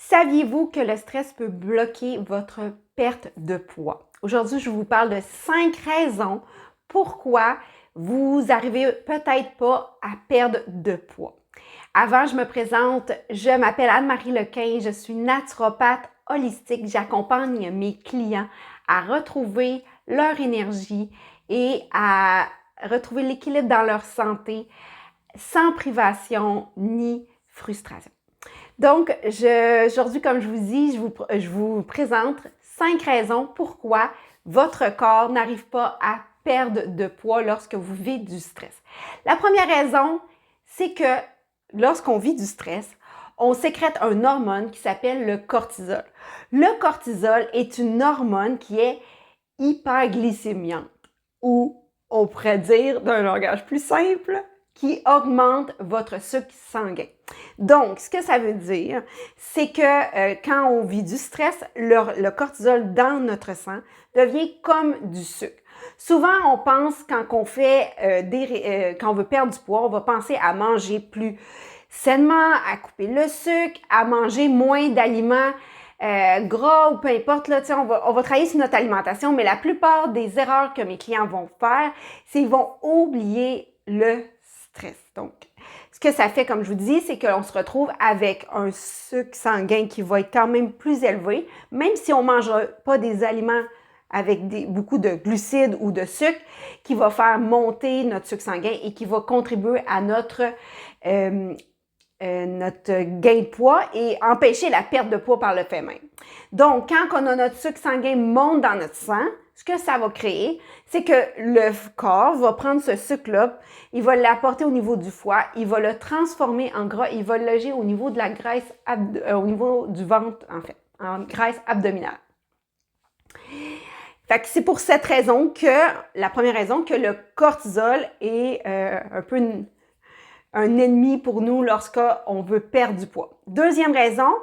Saviez-vous que le stress peut bloquer votre perte de poids? Aujourd'hui, je vous parle de 5 raisons pourquoi vous n'arrivez peut-être pas à perdre de poids. Avant, je me présente, je m'appelle Anne-Marie Lequin, je suis naturopathe holistique. J'accompagne mes clients à retrouver leur énergie et à retrouver l'équilibre dans leur santé sans privation ni frustration. Donc, aujourd'hui, comme je vous dis, je vous présente 5 raisons pourquoi votre corps n'arrive pas à perdre de poids lorsque vous vivez du stress. La première raison, c'est que lorsqu'on vit du stress, on sécrète une hormone qui s'appelle le cortisol. Le cortisol est une hormone qui est hyperglycémiante, ou on pourrait dire d'un langage plus simple, qui augmente votre sucre sanguin. Donc, ce que ça veut dire, c'est que quand on vit du stress, le cortisol dans notre sang devient comme du sucre. Souvent, on pense quand on veut perdre du poids, on va penser à manger plus sainement, à couper le sucre, à manger moins d'aliments gras ou peu importe, là, on va travailler sur notre alimentation, mais la plupart des erreurs que mes clients vont faire, c'est qu'ils vont oublier le stress. Donc, ce que ça fait, comme je vous dis, c'est qu'on se retrouve avec un sucre sanguin qui va être quand même plus élevé, même si on ne mange pas des aliments avec beaucoup de glucides ou de sucre, qui va faire monter notre sucre sanguin et qui va contribuer à notre gain de poids et empêcher la perte de poids par le fait même. Donc, quand on a notre sucre sanguin monte dans notre sang, ce que ça va créer, c'est que le corps va prendre ce sucre-là, il va l'apporter au niveau du foie, il va le transformer en gras, il va le loger au niveau de la graisse, au niveau du ventre, en fait, en graisse abdominale. Fait que c'est pour cette raison la première raison, que le cortisol est un peu un ennemi pour nous lorsqu'on veut perdre du poids. Deuxième raison,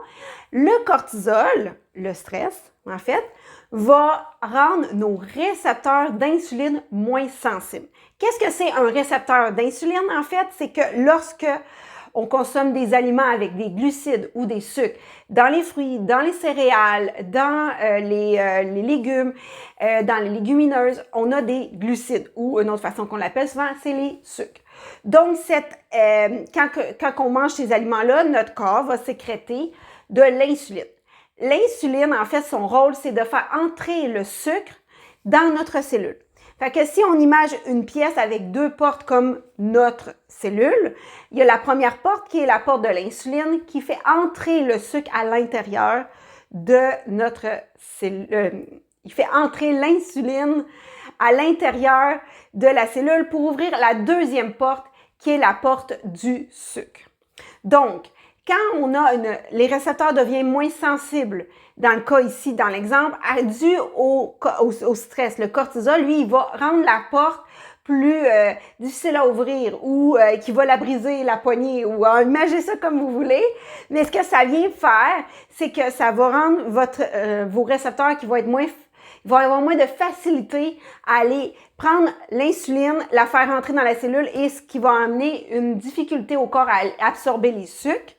le cortisol, le stress, en fait, va rendre nos récepteurs d'insuline moins sensibles. Qu'est-ce que c'est un récepteur d'insuline, en fait? C'est que lorsque on consomme des aliments avec des glucides ou des sucres, dans les fruits, dans les céréales, dans les légumes, dans les légumineuses, on a des glucides, ou une autre façon qu'on l'appelle souvent, c'est les sucres. Donc, quand on mange ces aliments-là, notre corps va sécréter de l'insuline. L'insuline, en fait, son rôle, c'est de faire entrer le sucre dans notre cellule. Fait que si on imagine une pièce avec deux portes comme notre cellule, il y a la première porte qui est la porte de l'insuline qui fait entrer le sucre à l'intérieur de notre cellule. Il fait entrer l'insuline à l'intérieur de la cellule pour ouvrir la deuxième porte qui est la porte du sucre. Donc, quand les récepteurs deviennent moins sensibles, dans le cas ici, dans l'exemple, dû au stress, le cortisol, lui, il va rendre la porte plus difficile à ouvrir ou qui va la briser, la poignée, ou imaginez ça comme vous voulez. Mais ce que ça vient faire, c'est que ça va rendre vos récepteurs qui vont être moins ils vont avoir moins de facilité à aller prendre l'insuline, la faire entrer dans la cellule et ce qui va amener une difficulté au corps à absorber les sucres.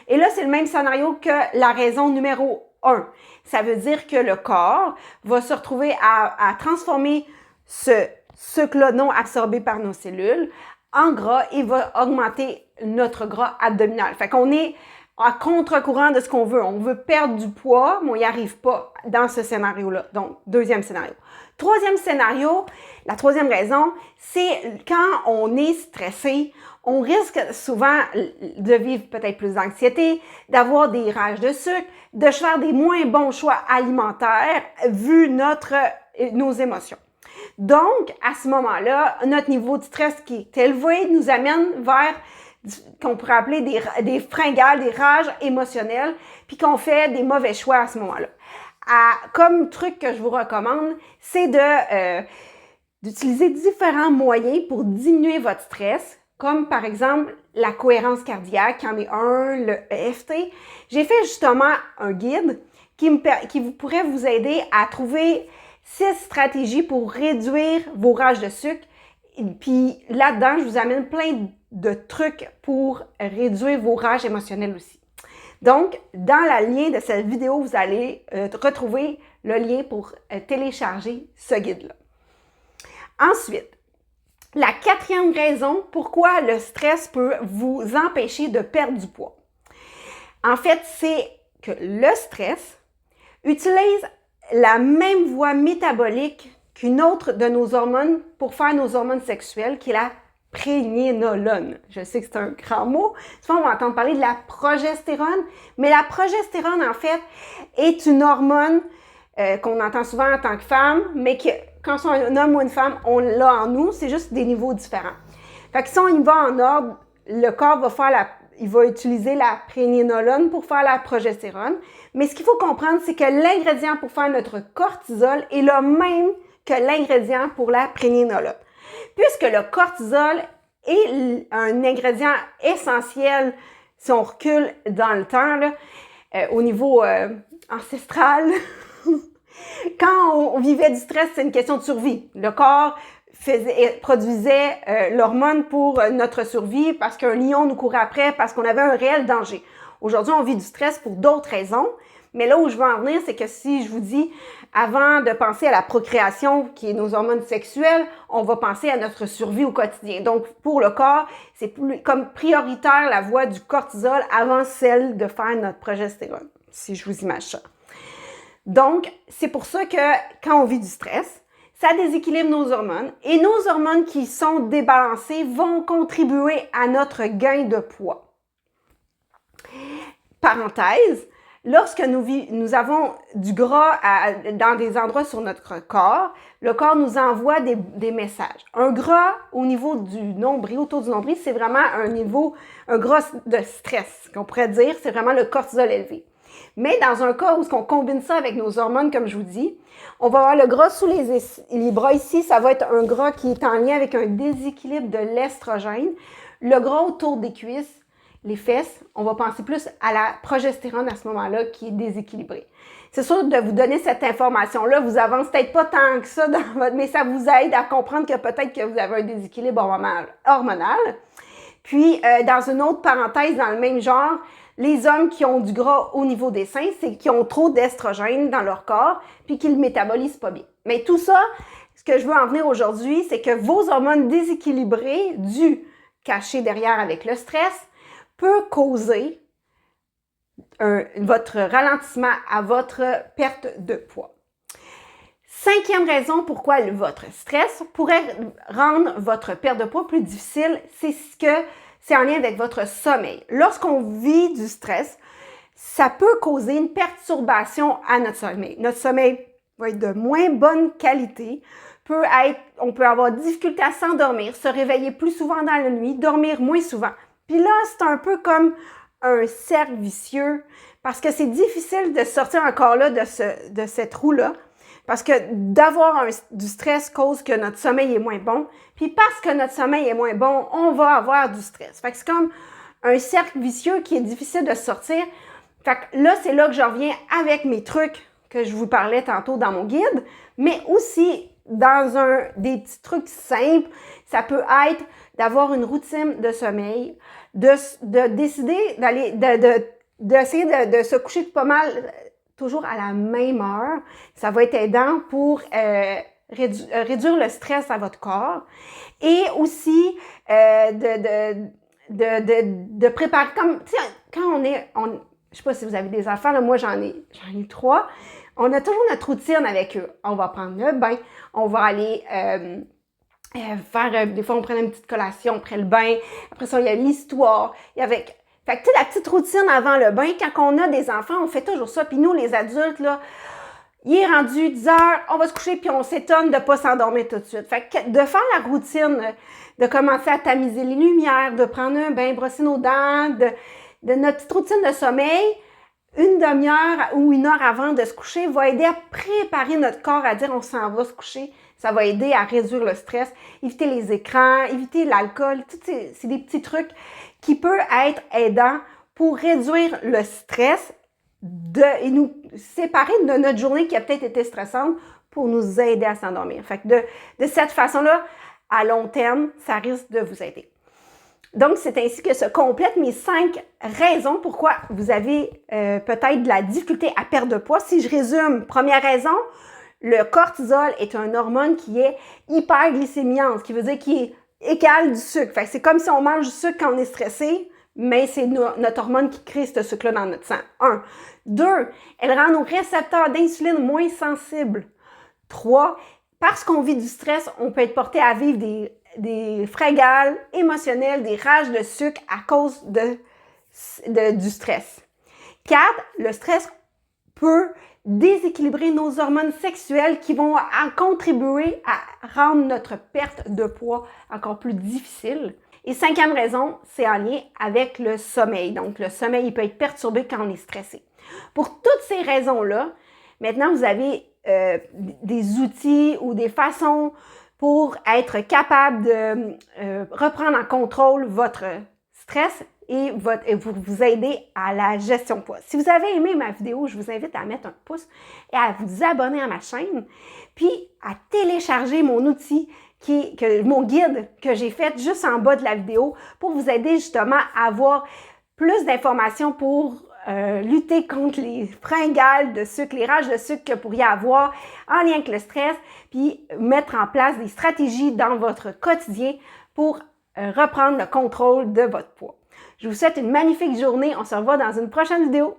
Et là, c'est le même scénario que la raison numéro 1. Ça veut dire que le corps va se retrouver à transformer ce sucre-là non absorbé par nos cellules en gras et va augmenter notre gras abdominal. Fait qu'on est à contre-courant de ce qu'on veut. On veut perdre du poids, mais on n'y arrive pas dans ce scénario-là. Donc, deuxième scénario. Troisième scénario, la troisième raison, c'est quand on est stressé, on risque souvent de vivre peut-être plus d'anxiété, d'avoir des rages de sucre, de faire des moins bons choix alimentaires vu nos émotions. Donc, à ce moment-là, notre niveau de stress qui est élevé nous amène vers qu'on pourrait appeler des fringales, des rages émotionnelles, puis qu'on fait des mauvais choix à ce moment-là. Comme truc que je vous recommande, c'est d'utiliser différents moyens pour diminuer votre stress, comme par exemple la cohérence cardiaque, qui en est un, le EFT. J'ai fait justement un guide qui pourrait vous aider à trouver 6 stratégies pour réduire vos rages de sucre. Et puis là-dedans, je vous amène plein de trucs pour réduire vos rages émotionnelles aussi. Donc, dans le lien de cette vidéo, vous allez retrouver le lien pour télécharger ce guide-là. Ensuite, la 4e raison pourquoi le stress peut vous empêcher de perdre du poids. En fait, c'est que le stress utilise la même voie métabolique qu'une autre de nos hormones pour faire nos hormones sexuelles, qui est la prégnénolone. Je sais que c'est un grand mot. Souvent, on va entendre parler de la progestérone, mais la progestérone, en fait, est une hormone qu'on entend souvent en tant que femme, mais que quand c'est un homme ou une femme, on l'a en nous, c'est juste des niveaux différents. Fait que si on y va en ordre, le corps il va utiliser la prégnénolone pour faire la progestérone. Mais ce qu'il faut comprendre, c'est que l'ingrédient pour faire notre cortisol est le même que l'ingrédient pour la prégnénolone. Puisque le cortisol est un ingrédient essentiel, si on recule dans le temps, là, au niveau ancestral, quand on vivait du stress, c'est une question de survie. Le corps produisait l'hormone pour notre survie parce qu'un lion nous courait après, parce qu'on avait un réel danger. Aujourd'hui, on vit du stress pour d'autres raisons, mais là où je veux en venir, c'est que si je vous dis, avant de penser à la procréation, qui est nos hormones sexuelles, on va penser à notre survie au quotidien. Donc, pour le corps, c'est comme prioritaire la voie du cortisol avant celle de faire notre progestérone, si je vous imagine ça. Donc, c'est pour ça que quand on vit du stress, ça déséquilibre nos hormones et nos hormones qui sont débalancées vont contribuer à notre gain de poids. Parenthèse, lorsque nous avons du gras dans des endroits sur notre corps, le corps nous envoie des messages. Un gras au niveau du nombril, autour du nombril, c'est vraiment un gras de stress, qu'on pourrait dire, c'est vraiment le cortisol élevé. Mais dans un cas où on combine ça avec nos hormones, comme je vous dis, on va avoir le gras sous les bras ici, ça va être un gras qui est en lien avec un déséquilibre de l'estrogène. Le gras autour des cuisses, les fesses, on va penser plus à la progestérone à ce moment-là qui est déséquilibrée. C'est sûr de vous donner cette information-là, vous avance peut-être pas tant que ça, mais ça vous aide à comprendre que peut-être que vous avez un déséquilibre hormonal. Puis, dans une autre parenthèse, dans le même genre, les hommes qui ont du gras au niveau des seins, c'est qu'ils ont trop d'estrogène dans leur corps, puis qu'ils le métabolisent pas bien. Mais tout ça, ce que je veux en venir aujourd'hui, c'est que vos hormones déséquilibrées, cachées derrière avec le stress, peut causer votre ralentissement à votre perte de poids. 5e raison pourquoi votre stress pourrait rendre votre perte de poids plus difficile, c'est en lien avec votre sommeil. Lorsqu'on vit du stress, ça peut causer une perturbation à notre sommeil. Notre sommeil va être de moins bonne qualité, on peut avoir difficulté à s'endormir, se réveiller plus souvent dans la nuit, dormir moins souvent. Puis là, c'est un peu comme un cercle vicieux parce que c'est difficile de sortir encore là de cette roue-là. Parce que d'avoir du stress cause que notre sommeil est moins bon. Puis parce que notre sommeil est moins bon, on va avoir du stress. Fait que c'est comme un cercle vicieux qui est difficile de sortir. Fait que là, c'est là que je reviens avec mes trucs que je vous parlais tantôt dans mon guide, mais aussi dans des petits trucs simples. Ça peut être d'avoir une routine de sommeil, de décider d'essayer de se coucher pas mal toujours à la même heure. Ça va être aidant pour réduire le stress à votre corps et aussi de préparer comme tu sais quand je sais pas si vous avez des enfants là, moi j'en ai 3. On a toujours notre routine avec eux. On va prendre le bain, on va aller faire des fois on prend une petite collation après le bain. Après ça il y a l'histoire, fait que tu sais, la petite routine avant le bain, quand on a des enfants, on fait toujours ça. Puis nous, les adultes, là, il est rendu 10 heures, on va se coucher, puis on s'étonne de ne pas s'endormir tout de suite. Fait que de faire la routine, de commencer à tamiser les lumières, de prendre un bain, brosser nos dents, de notre petite routine de sommeil, une demi-heure ou 1 heure avant de se coucher va aider à préparer notre corps à dire on s'en va se coucher. Ça va aider à réduire le stress, éviter les écrans, éviter l'alcool. C'est des petits trucs qui peuvent être aidants pour réduire le stress et nous séparer de notre journée qui a peut-être été stressante pour nous aider à s'endormir. Fait que de cette façon-là, à long terme, ça risque de vous aider. Donc, c'est ainsi que se complètent mes 5 raisons pourquoi vous avez peut-être de la difficulté à perdre de poids. Si je résume, première raison, le cortisol est une hormone qui est hyperglycémiante, ce qui veut dire qu'il est égal du sucre. Fait que c'est comme si on mange du sucre quand on est stressé, mais c'est notre hormone qui crée ce sucre-là dans notre sang. 1. 2. Elle rend nos récepteurs d'insuline moins sensibles. 3. Parce qu'on vit du stress, on peut être porté à vivre des fringales émotionnelles, des rages de sucre à cause du stress. 4. Le stress peut déséquilibrer nos hormones sexuelles qui vont contribuer à rendre notre perte de poids encore plus difficile. Et 5e raison, c'est en lien avec le sommeil. Donc, le sommeil, il peut être perturbé quand on est stressé. Pour toutes ces raisons-là, maintenant, vous avez des outils ou des façons pour être capable de reprendre en contrôle votre stress et vous aider à la gestion de poids. Si vous avez aimé ma vidéo, je vous invite à mettre un pouce et à vous abonner à ma chaîne, puis à télécharger mon outil, mon guide que j'ai fait juste en bas de la vidéo pour vous aider justement à avoir plus d'informations pour lutter contre les fringales de sucre, les rages de sucre que vous pourriez avoir en lien avec le stress, puis mettre en place des stratégies dans votre quotidien pour reprendre le contrôle de votre poids. Je vous souhaite une magnifique journée. On se revoit dans une prochaine vidéo.